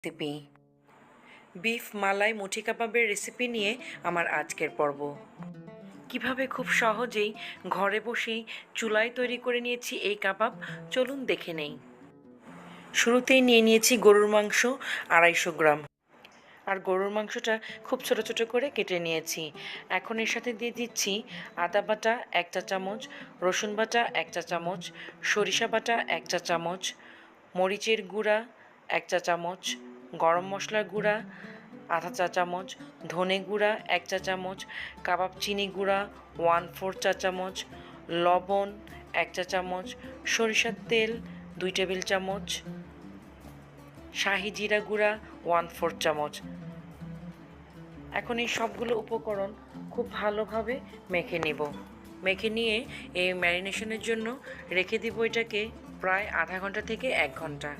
Recipe beef মালাই মুঠি কাবাবের recipe নিয়ে আমার আজকের পর্ব। কিভাবে খুব সহজেই ঘরে বসেই চুলায় তৈরি করে নিয়েছি এই কাবাব, চলুন দেখে নেই। শুরুতেই নিয়ে নিয়েছি গরুর মাংস 250 গ্রাম, আর গরুর মাংসটা খুব ছোট ছোট করে কেটে নিয়েছি। এখন এর সাথে দিয়ে দিচ্ছি আদা বাটা 1 চা চামচ, রসুন বাটা 1 চা চামচ, সরিষা বাটা 1 চা চামচ, মরিচের গুঁড়া 1 চা চামচ, গরম মশলার গুঁড়া আধা চা চামচ, ধনে গুঁড়া 1 চা চামচ, কাবাব চিনি গুঁড়া 1/4 চা চামচ, লবণ 1 চা চামচ, সরিষার তেল 2 টেবিল চামচ, শাহি জিরা গুঁড়া 1/4 চামচ। এখন এই সবগুলো উপকরণ খুব ভালোভাবে মেখে নেব। মেখে নিয়ে এই ম্যারিনেশনের জন্য রেখে দিব এটাকে প্রায় আধা ঘন্টা থেকে 1 ঘন্টা।